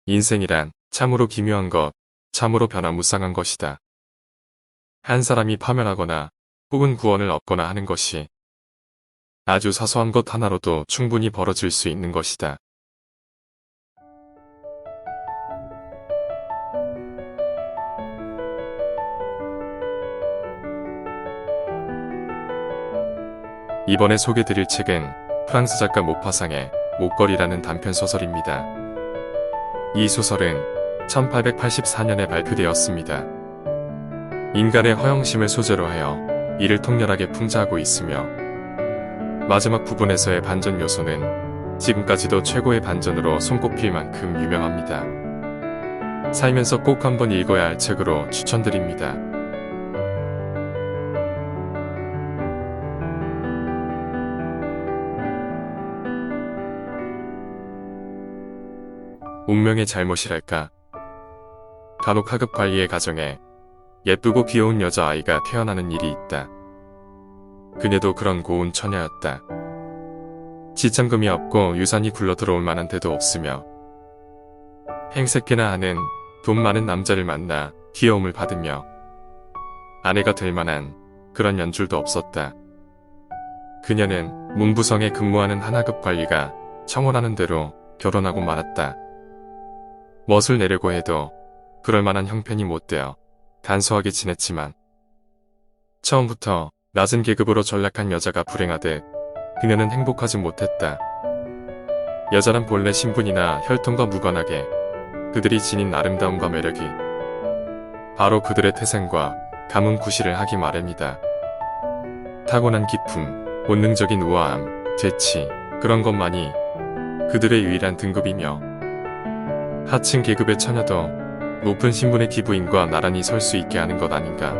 인생이란 참으로 기묘한 것, 참으로 변화무쌍한 것이다. 한 사람이 파멸하거나 혹은 구원을 얻거나 하는 것이 아주 사소한 것 하나로도 충분히 벌어질 수 있는 것이다. 이번에 소개드릴 책은 프랑스 작가 모파상의 목걸이라는 단편소설입니다. 이 소설은 1884년에 발표되었습니다. 인간의 허영심을 소재로 하여 이를 통렬하게 풍자하고 있으며 마지막 부분에서의 반전 요소는 지금까지도 최고의 반전으로 손꼽힐 만큼 유명합니다. 살면서 꼭 한번 읽어야 할 책으로 추천드립니다. 운명의 잘못이랄까. 간혹 하급 관리의 가정에 예쁘고 귀여운 여자아이가 태어나는 일이 있다. 그녀도 그런 고운 처녀였다. 지참금이 없고 유산이 굴러들어올 만한 데도 없으며 행색해나 하는 돈 많은 남자를 만나 귀여움을 받으며 아내가 될 만한 그런 연줄도 없었다. 그녀는 문부성에 근무하는 하나급 관리가 청혼하는 대로 결혼하고 말았다. 멋을 내려고 해도 그럴 만한 형편이 못 되어 간소하게 지냈지만 처음부터 낮은 계급으로 전락한 여자가 불행하듯 그녀는 행복하지 못했다. 여자란 본래 신분이나 혈통과 무관하게 그들이 지닌 아름다움과 매력이 바로 그들의 태생과 가문 구실을 하기 마련이다. 타고난 기품, 본능적인 우아함, 재치, 그런 것만이 그들의 유일한 등급이며 하층 계급의 처녀도 높은 신분의 기부인과 나란히 설 수 있게 하는 것 아닌가.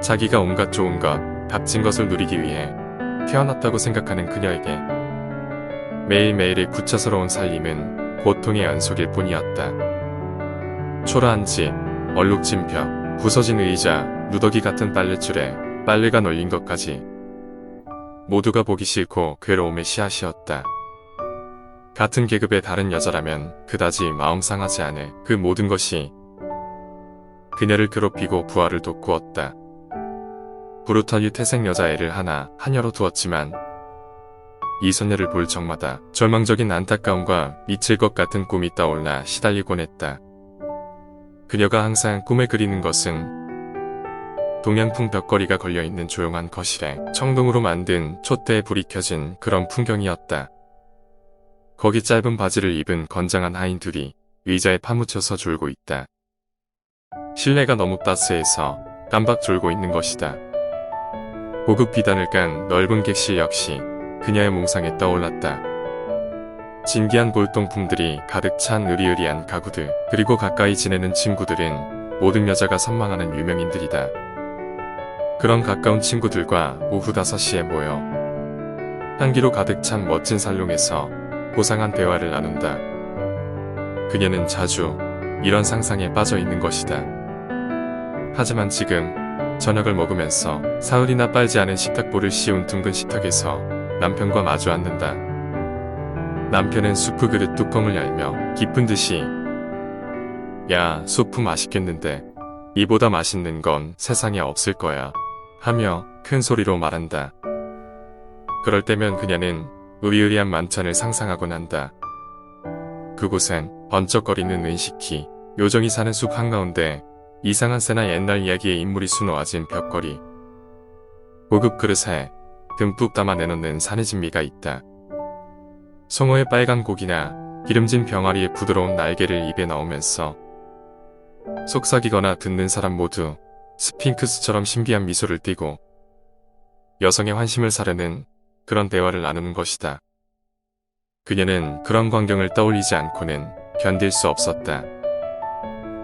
자기가 온갖 좋은 것, 값진 것을 누리기 위해 태어났다고 생각하는 그녀에게 매일매일의 구차스러운 살림은 고통의 연속일 뿐이었다. 초라한 집, 얼룩진 벽, 부서진 의자, 누더기 같은 빨랫줄에 빨래가 널린 것까지 모두가 보기 싫고 괴로움의 씨앗이었다. 같은 계급의 다른 여자라면 그다지 마음 상하지 않을 그 모든 것이 그녀를 괴롭히고 부하를 돋구었다. 부르타뉴 태생 여자애를 하나 하녀로 두었지만 이 소녀를 볼 적마다 절망적인 안타까움과 미칠 것 같은 꿈이 떠올라 시달리곤 했다. 그녀가 항상 꿈에 그리는 것은 동양풍 벽걸이가 걸려있는 조용한 거실에 청동으로 만든 촛대에 불이 켜진 그런 풍경이었다. 거기 짧은 바지를 입은 건장한 하인 둘이 의자에 파묻혀서 졸고 있다. 실내가 너무 따스해서 깜박 졸고 있는 것이다. 고급 비단을 깐 넓은 객실 역시 그녀의 몽상에 떠올랐다. 진기한 골동품들이 가득 찬 으리으리한 가구들, 그리고 가까이 지내는 친구들은 모든 여자가 선망하는 유명인들이다. 그런 가까운 친구들과 오후 5시에 모여 향기로 가득 찬 멋진 살롱에서 고상한 대화를 나눈다. 그녀는 자주 이런 상상에 빠져 있는 것이다. 하지만 지금 저녁을 먹으면서 사흘이나 빨지 않은 식탁보를 씌운 둥근 식탁에서 남편과 마주 앉는다. 남편은 수프 그릇 뚜껑을 열며 기쁜 듯이 야, 수프 맛있겠는데 이보다 맛있는 건 세상에 없을 거야 하며 큰 소리로 말한다. 그럴 때면 그녀는 으리으리한 만찬을 상상하곤 한다. 그곳엔 번쩍거리는 은식히, 요정이 사는 숲 한가운데 이상한 새나 옛날 이야기의 인물이 수놓아진 벽걸이, 고급 그릇에 듬뿍 담아 내놓는 산해진미가 있다. 송어의 빨간 고기나 기름진 병아리의 부드러운 날개를 입에 넣으면서 속삭이거나 듣는 사람 모두 스핑크스처럼 신비한 미소를 띠고 여성의 환심을 사려는 그런 대화를 나누는 것이다. 그녀는 그런 광경을 떠올리지 않고는 견딜 수 없었다.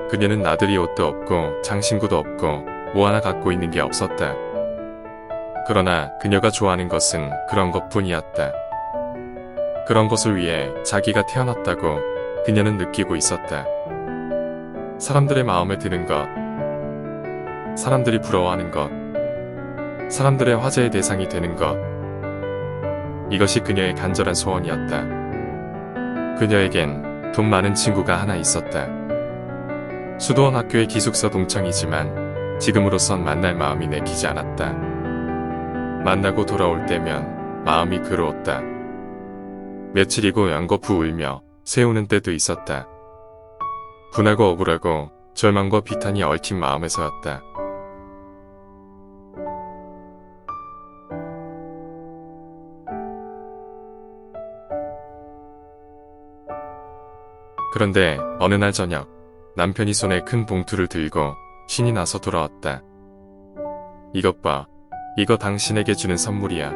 그녀는 나들이 옷도 없고 장신구도 없고 뭐 하나 갖고 있는 게 없었다. 그러나 그녀가 좋아하는 것은 그런 것뿐이었다. 그런 것을 위해 자기가 태어났다고 그녀는 느끼고 있었다. 사람들의 마음에 드는 것, 사람들이 부러워하는 것, 사람들의 화제의 대상이 되는 것, 이것이 그녀의 간절한 소원이었다. 그녀에겐 돈 많은 친구가 하나 있었다. 수도원 학교의 기숙사 동창이지만 지금으로선 만날 마음이 내키지 않았다. 만나고 돌아올 때면 마음이 괴로웠다. 며칠이고 연거푸 울며 세우는 때도 있었다. 분하고 억울하고 절망과 비탄이 얽힌 마음에서였다. 그런데 어느 날 저녁 남편이 손에 큰 봉투를 들고 신이 나서 돌아왔다. 이것 봐. 이거 당신에게 주는 선물이야.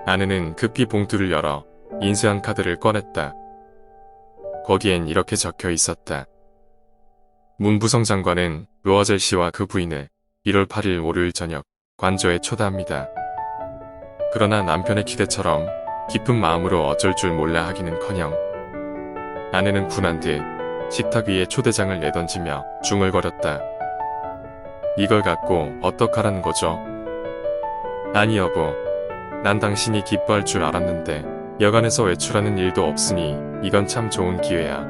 아내는 급히 봉투를 열어 인쇄한 카드를 꺼냈다. 거기엔 이렇게 적혀 있었다. 문부성 장관은 로아젤 씨와 그 부인을 1월 8일 월요일 저녁 관저에 초대합니다. 그러나 남편의 기대처럼 깊은 마음으로 어쩔 줄 몰라 하기는커녕 아내는 분한 듯 식탁 위에 초대장을 내던지며 중얼거렸다. 이걸 갖고 어떡하라는 거죠? 아니 여보, 난 당신이 기뻐할 줄 알았는데 여간에서 외출하는 일도 없으니 이건 참 좋은 기회야.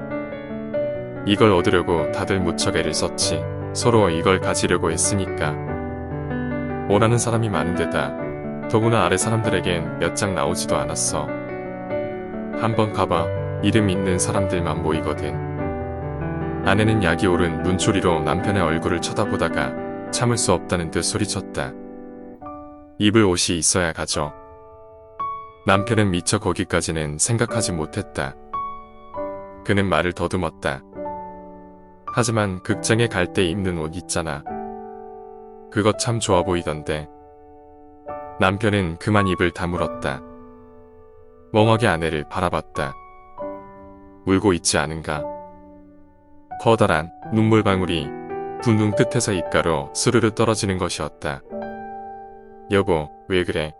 이걸 얻으려고 다들 무척 애를 썼지. 서로 이걸 가지려고 했으니까. 원하는 사람이 많은데다 더구나 아래 사람들에겐 몇 장 나오지도 않았어. 한번 가봐. 이름 있는 사람들만 모이거든. 아내는 약이 오른 눈초리로 남편의 얼굴을 쳐다보다가 참을 수 없다는 듯 소리쳤다. 입을 옷이 있어야 가죠. 남편은 미처 거기까지는 생각하지 못했다. 그는 말을 더듬었다. 하지만 극장에 갈 때 입는 옷 있잖아. 그거 참 좋아 보이던데. 남편은 그만 입을 다물었다. 멍하게 아내를 바라봤다. 울고 있지 않은가? 커다란 눈물방울이 두 눈 끝에서 입가로 스르르 떨어지는 것이었다. 여보, 왜 그래?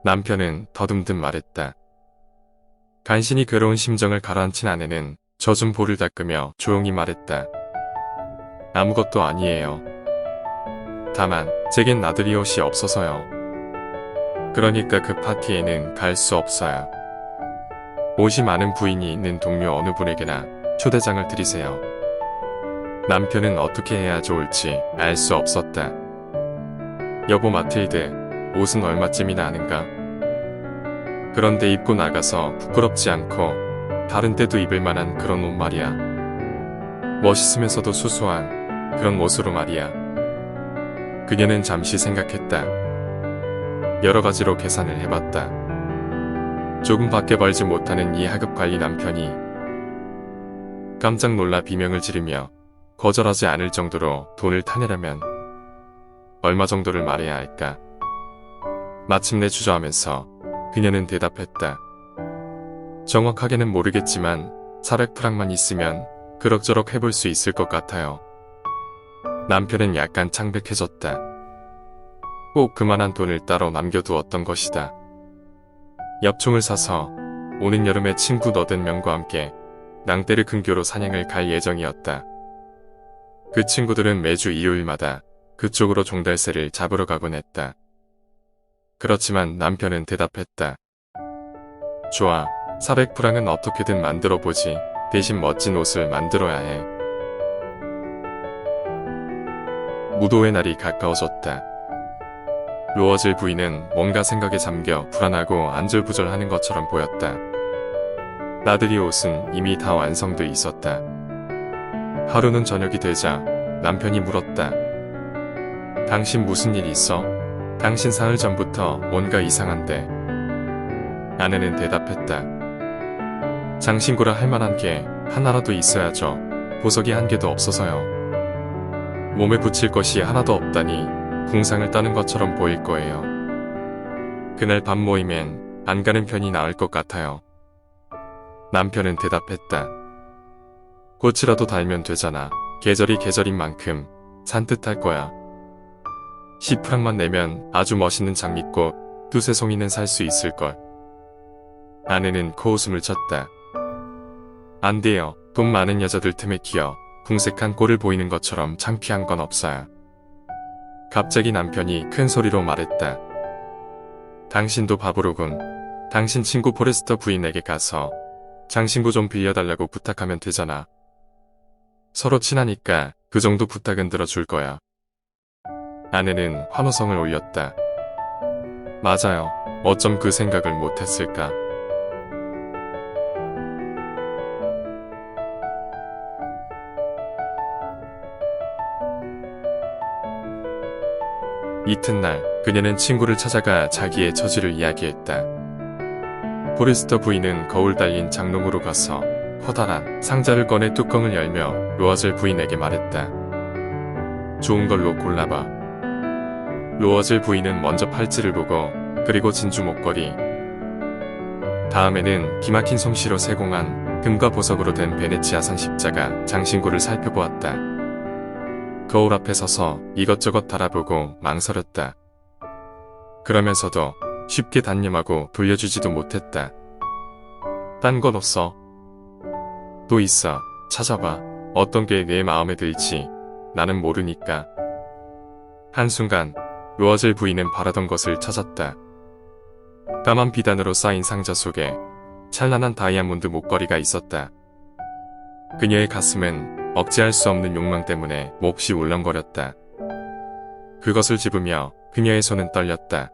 남편은 더듬듯 말했다. 간신히 괴로운 심정을 가라앉힌 아내는 젖은 볼을 닦으며 조용히 말했다. 아무것도 아니에요. 다만 제겐 나들이 옷이 없어서요. 그러니까 그 파티에는 갈 수 없어요. 옷이 많은 부인이 있는 동료 어느 분에게나 초대장을 드리세요. 남편은 어떻게 해야 좋을지 알 수 없었다. 여보 마틸드, 옷은 얼마쯤이나 하는가? 그런데 입고 나가서 부끄럽지 않고 다른 때도 입을 만한 그런 옷 말이야. 멋있으면서도 수수한 그런 옷으로 말이야. 그녀는 잠시 생각했다. 여러 가지로 계산을 해봤다. 조금밖에 벌지 못하는 이 하급 관리 남편이 깜짝 놀라 비명을 지르며 거절하지 않을 정도로 돈을 타내려면 얼마 정도를 말해야 할까? 마침내 주저하면서 그녀는 대답했다. 정확하게는 모르겠지만 400프랑만 있으면 그럭저럭 해볼 수 있을 것 같아요. 남편은 약간 창백해졌다. 꼭 그만한 돈을 따로 남겨두었던 것이다. 엽총을 사서 오는 여름에 친구 80명과 함께 낭떼르 근교로 사냥을 갈 예정이었다. 그 친구들은 매주 일요일마다 그쪽으로 종달새를 잡으러 가곤 했다. 그렇지만 남편은 대답했다. 좋아, 400프랑은 어떻게든 만들어 보지. 대신 멋진 옷을 만들어야 해. 무도의 날이 가까워졌다. 로어즐 부인은 뭔가 생각에 잠겨 불안하고 안절부절하는 것처럼 보였다. 나들이 옷은 이미 다 완성돼 있었다. 하루는 저녁이 되자 남편이 물었다. 당신 무슨 일 있어? 당신 사흘 전부터 뭔가 이상한데. 아내는 대답했다. 장신구라 할 만한 게 하나라도 있어야죠. 보석이 한 개도 없어서요. 몸에 붙일 것이 하나도 없다니 궁상을 따는 것처럼 보일 거예요. 그날 밤 모임엔 안 가는 편이 나을 것 같아요. 남편은 대답했다. 꽃이라도 달면 되잖아. 계절이 계절인 만큼 산뜻할 거야. 10프랑만 내면 아주 멋있는 장미꽃 두세 송이는 살 수 있을걸. 아내는 코웃음을 쳤다. 안 돼요. 돈 많은 여자들 틈에 끼어 궁색한 꼴을 보이는 것처럼 창피한 건 없어요. 갑자기 남편이 큰 소리로 말했다. 당신도 바보로군. 당신 친구 포레스터 부인에게 가서 장신구 좀 빌려달라고 부탁하면 되잖아. 서로 친하니까 그 정도 부탁은 들어줄 거야. 아내는 환호성을 올렸다. 맞아요. 어쩜 그 생각을 못했을까. 이튿날 그녀는 친구를 찾아가 자기의 처지를 이야기했다. 포레스터 부인은 거울 달린 장롱으로 가서 커다란 상자를 꺼내 뚜껑을 열며 로아젤 부인에게 말했다. 좋은 걸로 골라봐. 로아젤 부인은 먼저 팔찌를 보고 그리고 진주 목걸이, 다음에는 기막힌 솜씨로 세공한 금과 보석으로 된 베네치아산 십자가 장신구를 살펴보았다. 거울 앞에 서서 이것저것 달아보고 망설였다. 그러면서도 쉽게 단념하고 돌려주지도 못했다. 딴 건 없어. 또 있어. 찾아봐. 어떤 게 내 마음에 들지. 나는 모르니까. 한순간 로아젤 부인은 바라던 것을 찾았다. 까만 비단으로 쌓인 상자 속에 찬란한 다이아몬드 목걸이가 있었다. 그녀의 가슴은 억제할 수 없는 욕망 때문에 몹시 울렁거렸다. 그것을 집으며 그녀의 손은 떨렸다.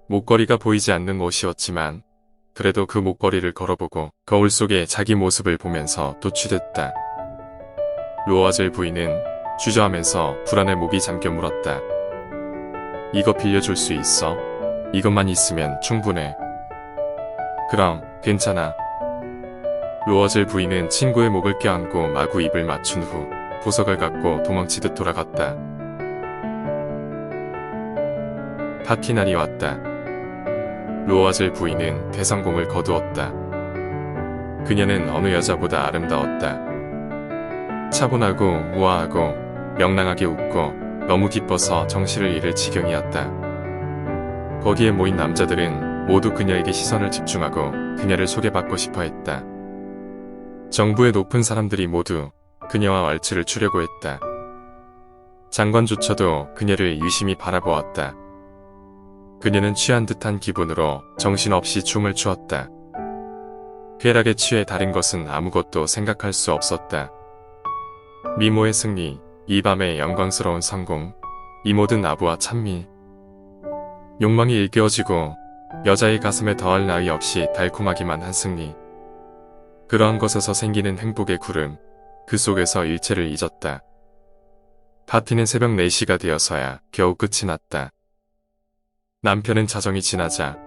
목걸이가 보이지 않는 옷이었지만 그래도 그 목걸이를 걸어보고 거울 속에 자기 모습을 보면서 또 취됐다. 로아젤 부인은 주저하면서 불안에 목이 잠겨 물었다. 이거 빌려줄 수 있어? 이것만 있으면 충분해. 그럼 괜찮아. 로아젤 부인은 친구의 목을 껴안고 마구 입을 맞춘 후 보석을 갖고 도망치듯 돌아갔다. 파티 날이 왔다. 로아젤 부인은 대성공을 거두었다. 그녀는 어느 여자보다 아름다웠다. 차분하고 우아하고 명랑하게 웃고 너무 기뻐서 정신을 잃을 지경이었다. 거기에 모인 남자들은 모두 그녀에게 시선을 집중하고 그녀를 소개받고 싶어 했다. 정부의 높은 사람들이 모두 그녀와 왈츠를 추려고 했다. 장관조차도 그녀를 유심히 바라보았다. 그녀는 취한 듯한 기분으로 정신없이 춤을 추었다. 쾌락에 취해 다른 것은 아무것도 생각할 수 없었다. 미모의 승리, 이 밤의 영광스러운 성공, 이 모든 아부와 찬미. 욕망이 일깨워지고 여자의 가슴에 더할 나위 없이 달콤하기만 한 승리. 그러한 것에서 생기는 행복의 구름, 그 속에서 일체를 잊었다. 파티는 새벽 4시가 되어서야 겨우 끝이 났다. 남편은 자정이 지나자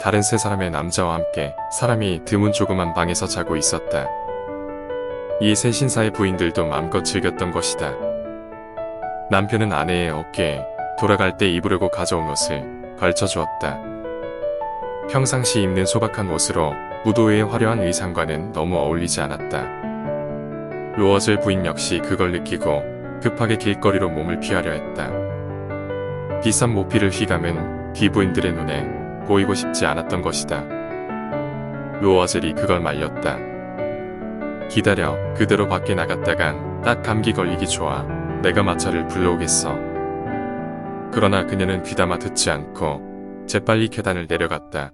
다른 3사람의 남자와 함께 사람이 드문 조그만 방에서 자고 있었다. 이 세 신사의 부인들도 마음껏 즐겼던 것이다. 남편은 아내의 어깨에 돌아갈 때 입으려고 가져온 옷을 걸쳐주었다. 평상시 입는 소박한 옷으로 무도회의 화려한 의상과는 너무 어울리지 않았다. 로아젤 부인 역시 그걸 느끼고 급하게 길거리로 몸을 피하려 했다. 비싼 모피를 휘감은 귀부인들의 눈에 보이고 싶지 않았던 것이다. 로아젤이 그걸 말렸다. 기다려. 그대로 밖에 나갔다간 딱 감기 걸리기 좋아. 내가 마차를 불러오겠어. 그러나 그녀는 귀담아 듣지 않고 재빨리 계단을 내려갔다.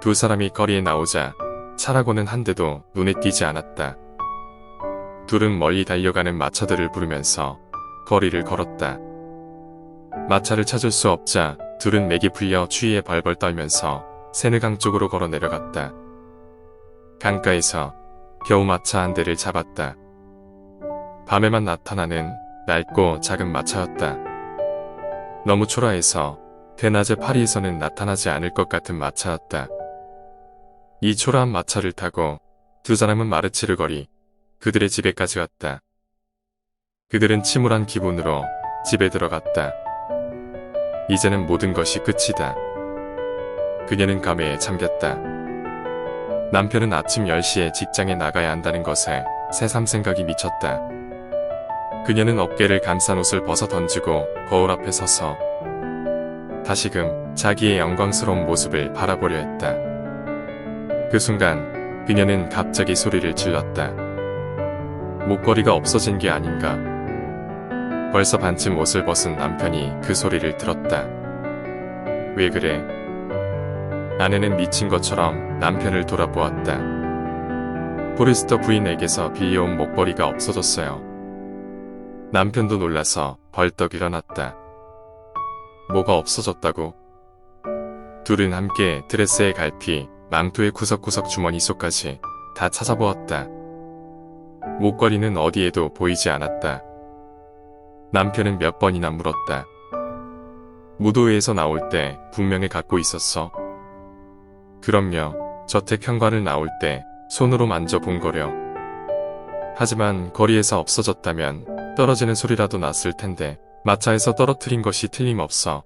두 사람이 거리에 나오자 차라고는 한 대도 눈에 띄지 않았다. 둘은 멀리 달려가는 마차들을 부르면서 거리를 걸었다. 마차를 찾을 수 없자 둘은 맥이 풀려 추위에 벌벌 떨면서 세느강 쪽으로 걸어 내려갔다. 강가에서 겨우 마차 한 대를 잡았다. 밤에만 나타나는 낡고 작은 마차였다. 너무 초라해서 대낮에 파리에서는 나타나지 않을 것 같은 마차였다. 이 초라한 마차를 타고 두 사람은 마르치르 거리, 그들의 집에까지 왔다. 그들은 침울한 기분으로 집에 들어갔다. 이제는 모든 것이 끝이다. 그녀는 감회에 잠겼다. 남편은 아침 10시에 직장에 나가야 한다는 것에 새삼 생각이 미쳤다. 그녀는 어깨를 감싼 옷을 벗어 던지고 거울 앞에 서서 다시금 자기의 영광스러운 모습을 바라보려 했다. 그 순간 그녀는 갑자기 소리를 질렀다. 목걸이가 없어진 게 아닌가. 벌써 반쯤 옷을 벗은 남편이 그 소리를 들었다. 왜 그래? 아내는 미친 것처럼 남편을 돌아보았다. 포레스터 부인에게서 빌려온 목걸이가 없어졌어요. 남편도 놀라서 벌떡 일어났다. 뭐가 없어졌다고? 둘은 함께 드레스의 갈피, 망토의 구석구석 주머니 속까지 다 찾아보았다. 목걸이는 어디에도 보이지 않았다. 남편은 몇 번이나 물었다. 무도회에서 나올 때 분명히 갖고 있었어. 그럼요. 저택 현관을 나올 때 손으로 만져본 거려. 하지만 거리에서 없어졌다면 떨어지는 소리라도 났을 텐데 마차에서 떨어뜨린 것이 틀림없어.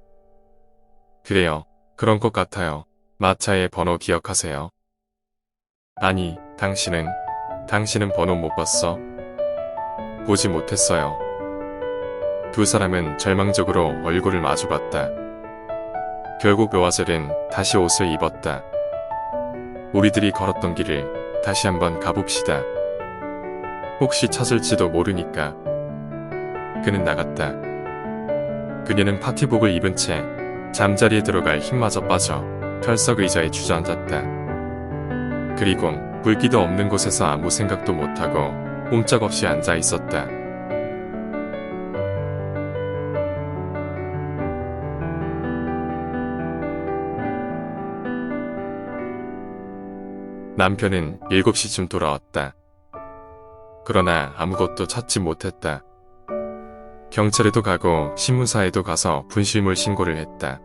그래요. 그런 것 같아요. 마차의 번호 기억하세요? 아니, 당신은 번호 못 봤어? 보지 못했어요. 두 사람은 절망적으로 얼굴을 마주봤다. 결국 묘아젤은 다시 옷을 입었다. 우리들이 걸었던 길을 다시 한번 가봅시다. 혹시 찾을지도 모르니까. 그는 나갔다. 그녀는 파티복을 입은 채 잠자리에 들어갈 힘마저 빠져 털썩 의자에 주저앉았다. 그리곤 불기도 없는 곳에서 아무 생각도 못하고 꼼짝없이 앉아 있었다. 남편은 7시쯤 돌아왔다. 그러나 아무것도 찾지 못했다. 경찰에도 가고 신문사에도 가서 분실물 신고를 했다.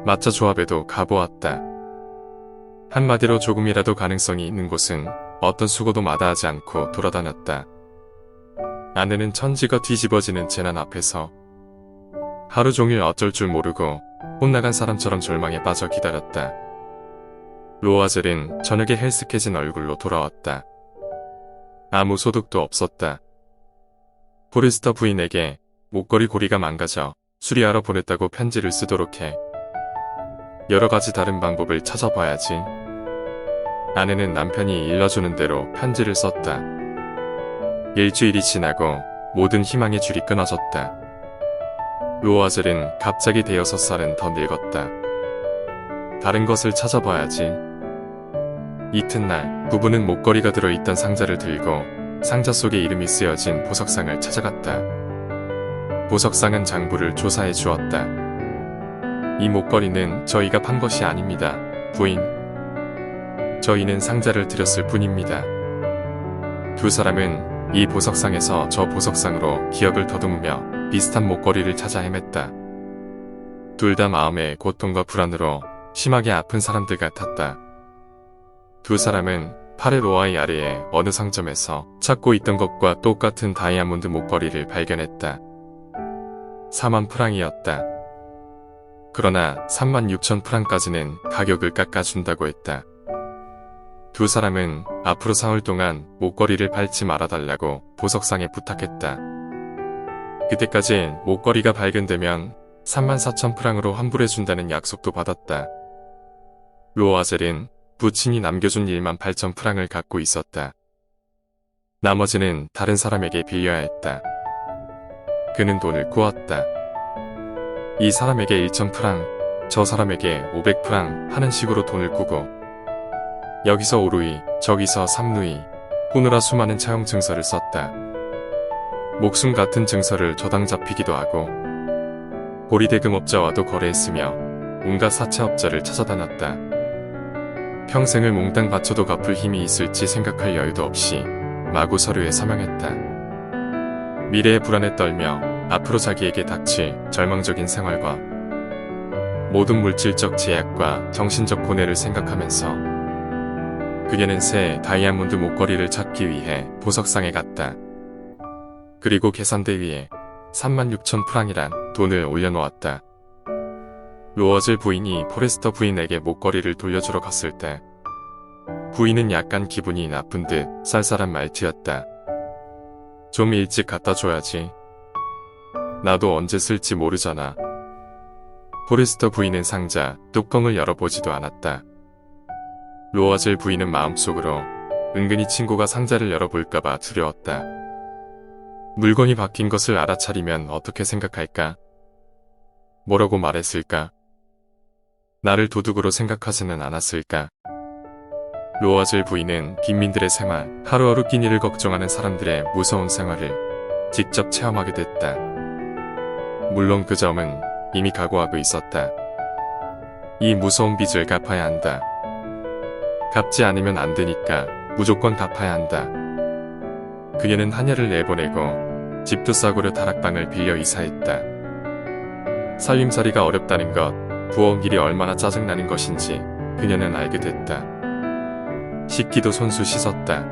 마차 조합에도 가보았다. 한마디로 조금이라도 가능성이 있는 곳은 어떤 수고도 마다하지 않고 돌아다녔다. 아내는 천지가 뒤집어지는 재난 앞에서 하루 종일 어쩔 줄 모르고 혼나간 사람처럼 절망에 빠져 기다렸다. 로아젤은 저녁에 헬스케진 얼굴로 돌아왔다. 아무 소득도 없었다. 포레스터 부인에게 목걸이 고리가 망가져 수리하러 보냈다고 편지를 쓰도록 해. 여러 가지 다른 방법을 찾아봐야지. 아내는 남편이 일러주는 대로 편지를 썼다. 일주일이 지나고 모든 희망의 줄이 끊어졌다. 로아젤은 갑자기 6살은 더 늙었다. 다른 것을 찾아봐야지. 이튿날 부부는 목걸이가 들어있던 상자를 들고 상자 속에 이름이 쓰여진 보석상을 찾아갔다. 보석상은 장부를 조사해 주었다. 이 목걸이는 저희가 판 것이 아닙니다, 부인. 저희는 상자를 드렸을 뿐입니다. 두 사람은 이 보석상에서 저 보석상으로 기억을 더듬으며 비슷한 목걸이를 찾아 헤맸다. 둘 다 마음의 고통과 불안으로 심하게 아픈 사람들 같았다. 두 사람은 팔의 로아이 아래에 어느 상점에서 찾고 있던 것과 똑같은 다이아몬드 목걸이를 발견했다. 4만 프랑이었다. 그러나 36,000프랑까지는 가격을 깎아준다고 했다. 두 사람은 앞으로 사흘 동안 목걸이를 팔지 말아달라고 보석상에 부탁했다. 그때까지 목걸이가 발견되면 34,000프랑으로 환불해준다는 약속도 받았다. 로아젤은 부친이 남겨준 18,000프랑을 갖고 있었다. 나머지는 다른 사람에게 빌려야 했다. 그는 돈을 꾸었다. 이 사람에게 1,000프랑, 저 사람에게 500프랑 하는 식으로 돈을 꾸고 여기서 오루이, 저기서 3루이, 꾸느라 수많은 차용 증서를 썼다. 목숨 같은 증서를 저당 잡히기도 하고 고리대금업자와도 거래했으며 온갖 사채업자를 찾아다녔다. 평생을 몽땅 바쳐도 갚을 힘이 있을지 생각할 여유도 없이 마구 서류에 서명했다. 미래의 불안에 떨며 앞으로 자기에게 닥칠 절망적인 생활과 모든 물질적 제약과 정신적 고뇌를 생각하면서 그녀는 새 다이아몬드 목걸이를 찾기 위해 보석상에 갔다. 그리고 계산대 위에 36,000프랑이란 돈을 올려놓았다. 로어즐 부인이 포레스터 부인에게 목걸이를 돌려주러 갔을 때 부인은 약간 기분이 나쁜 듯 쌀쌀한 말투였다. 좀 일찍 갖다 줘야지. 나도 언제 쓸지 모르잖아. 포레스터 부인은 상자 뚜껑을 열어보지도 않았다. 로어즐 부인은 마음속으로 은근히 친구가 상자를 열어볼까봐 두려웠다. 물건이 바뀐 것을 알아차리면 어떻게 생각할까? 뭐라고 말했을까? 나를 도둑으로 생각하지는 않았을까? 로아즐 부인은 빈민들의 생활, 하루하루 끼니를 걱정하는 사람들의 무서운 생활을 직접 체험하게 됐다. 물론 그 점은 이미 각오하고 있었다. 이 무서운 빚을 갚아야 한다. 갚지 않으면 안 되니까 무조건 갚아야 한다. 그녀는 하녀를 내보내고 집도 싸구려 다락방을 빌려 이사했다. 살림살이가 어렵다는 것, 부엌 일이 얼마나 짜증나는 것인지 그녀는 알게 됐다. 씻기도 손수 씻었다.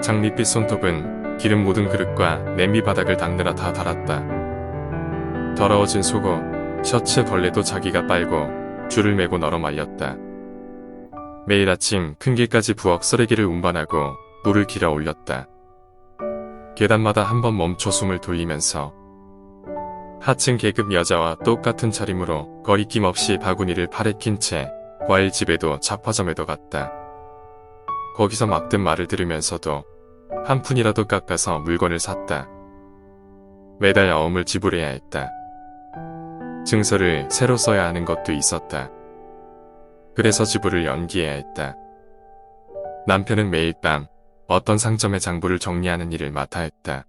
장밋빛 손톱은 기름 묻은 그릇과 냄비 바닥을 닦느라 다 닳았다. 더러워진 속옷, 셔츠 벌레도 자기가 빨고 줄을 매고 널어 말렸다. 매일 아침 큰 길까지 부엌 쓰레기를 운반하고 물을 길어 올렸다. 계단마다 한 번 멈춰 숨을 돌리면서 하층 계급 여자와 똑같은 차림으로 거리낌 없이 바구니를 팔에 낀 채 과일집에도 잡화점에도 갔다. 거기서 막든 말을 들으면서도 한 푼이라도 깎아서 물건을 샀다. 매달 어음을 지불해야 했다. 증서를 새로 써야 하는 것도 있었다. 그래서 지불을 연기해야 했다. 남편은 매일 밤 어떤 상점의 장부를 정리하는 일을 맡아 했다.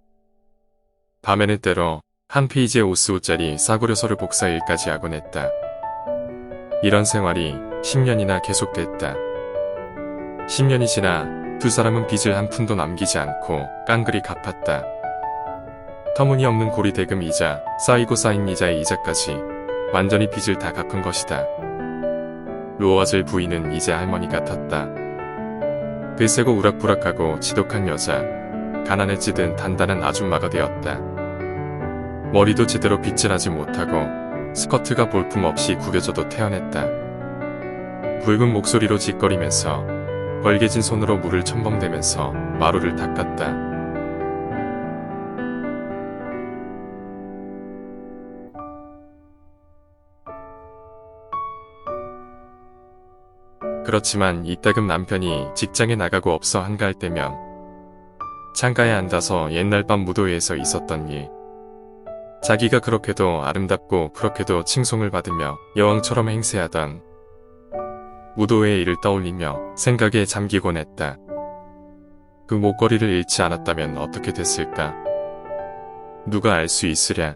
밤에는 때로 한 페이지의 오스오짜리 싸구려서를 복사 일까지 하곤 했다. 이런 생활이 10년이나 계속됐다. 10년이 지나 두 사람은 빚을 한 푼도 남기지 않고 깡그리 갚았다. 터무니없는 고리대금 이자, 쌓이고 쌓인 이자의 이자까지 완전히 빚을 다 갚은 것이다. 로아즐 부인은 이제 할머니 같았다. 글쎄고 우락부락하고 지독한 여자, 가난에 찌든 단단한 아줌마가 되었다. 머리도 제대로 빗질하지 못하고 스커트가 볼품없이 구겨져도 태어냈다. 붉은 목소리로 짓거리면서 벌개진 손으로 물을 첨벙대면서 마루를 닦았다. 그렇지만 이따금 남편이 직장에 나가고 없어 한가할 때면 창가에 앉아서 옛날 밤 무도회에서 있었던 일, 자기가 그렇게도 아름답고 그렇게도 칭송을 받으며 여왕처럼 행세하던 무도회의 일을 떠올리며 생각에 잠기곤 했다. 그 목걸이를 잃지 않았다면 어떻게 됐을까? 누가 알 수 있으랴.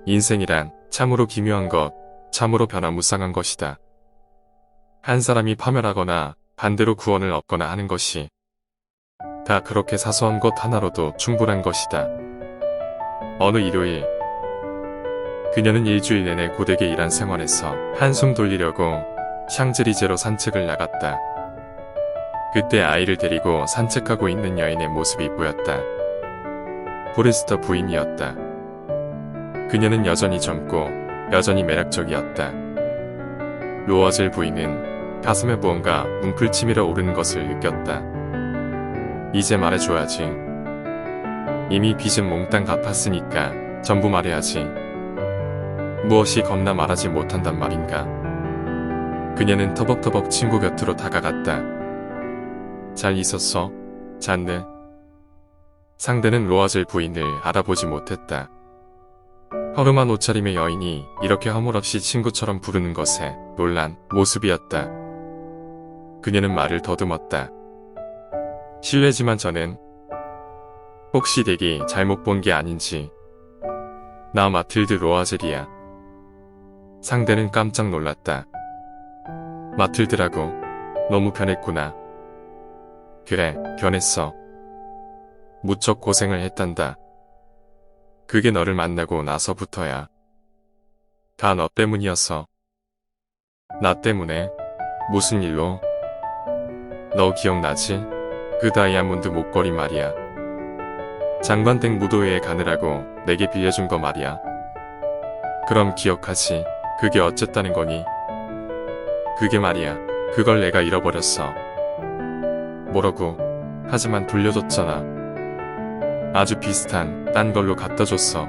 인생이란 참으로 기묘한 것, 참으로 변화무쌍한 것이다. 한 사람이 파멸하거나 반대로 구원을 얻거나 하는 것이 다 그렇게 사소한 것 하나로도 충분한 것이다. 어느 일요일, 그녀는 일주일 내내 고되게 일한 생활에서 한숨 돌리려고 샹즈리제로 산책을 나갔다. 그때 아이를 데리고 산책하고 있는 여인의 모습이 보였다. 포레스터 부인이었다. 그녀는 여전히 젊고 여전히 매력적이었다. 로아즐 부인은 가슴에 무언가 뭉클치밀어 오르는 것을 느꼈다. 이제 말해줘야지. 이미 빚은 몽땅 갚았으니까 전부 말해야지. 무엇이 겁나 말하지 못한단 말인가. 그녀는 터벅터벅 친구 곁으로 다가갔다. 잘 있었어, 잔느? 상대는 로아즐 부인을 알아보지 못했다. 허름한 옷차림의 여인이 이렇게 허물없이 친구처럼 부르는 것에 놀란 모습이었다. 그녀는 말을 더듬었다. 실례지만 저는 혹시 댁이 잘못 본 게 아닌지. 나 마틸드 로아즐이야. 상대는 깜짝 놀랐다. 마틸드라고? 너무 변했구나. 그래, 변했어. 무척 고생을 했단다. 그게 너를 만나고 나서부터야. 다 너 때문이었어. 나 때문에? 무슨 일로? 너 기억나지? 그 다이아몬드 목걸이 말이야. 장관댁 무도회에 가느라고 내게 빌려준 거 말이야. 그럼 기억하지. 그게 어쨌다는 거니? 그게 말이야. 그걸 내가 잃어버렸어. 뭐라고? 하지만 돌려줬잖아. 아주 비슷한 딴 걸로 갖다 줬어.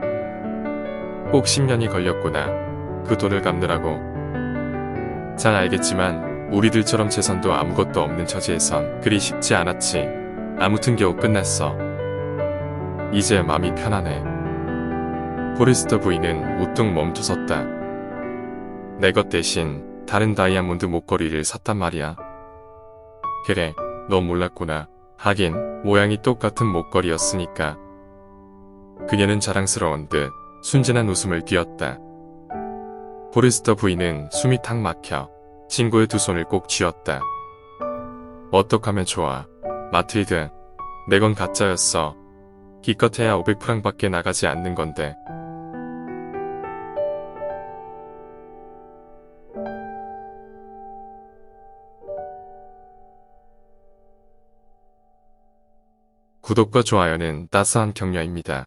꼭 10년이 걸렸구나. 그 돈을 갚느라고. 잘 알겠지만 우리들처럼 재산도 아무것도 없는 처지에선 그리 쉽지 않았지. 아무튼 겨우 끝났어. 이제 마음이 편하네. 포레스터 부인은 우뚝 멈춰섰다. 내 것 대신 다른 다이아몬드 목걸이를 샀단 말이야. 그래, 너 몰랐구나. 하긴 모양이 똑같은 목걸이였으니까. 그녀는 자랑스러운 듯 순진한 웃음을 띄었다. 포레스터 부인은 숨이 탁 막혀 친구의 두 손을 꼭 쥐었다. 어떡하면 좋아. 마틸드, 내 건 가짜였어. 기껏해야 500프랑밖에 나가지 않는 건데. 구독과 좋아요는 따스한 격려입니다.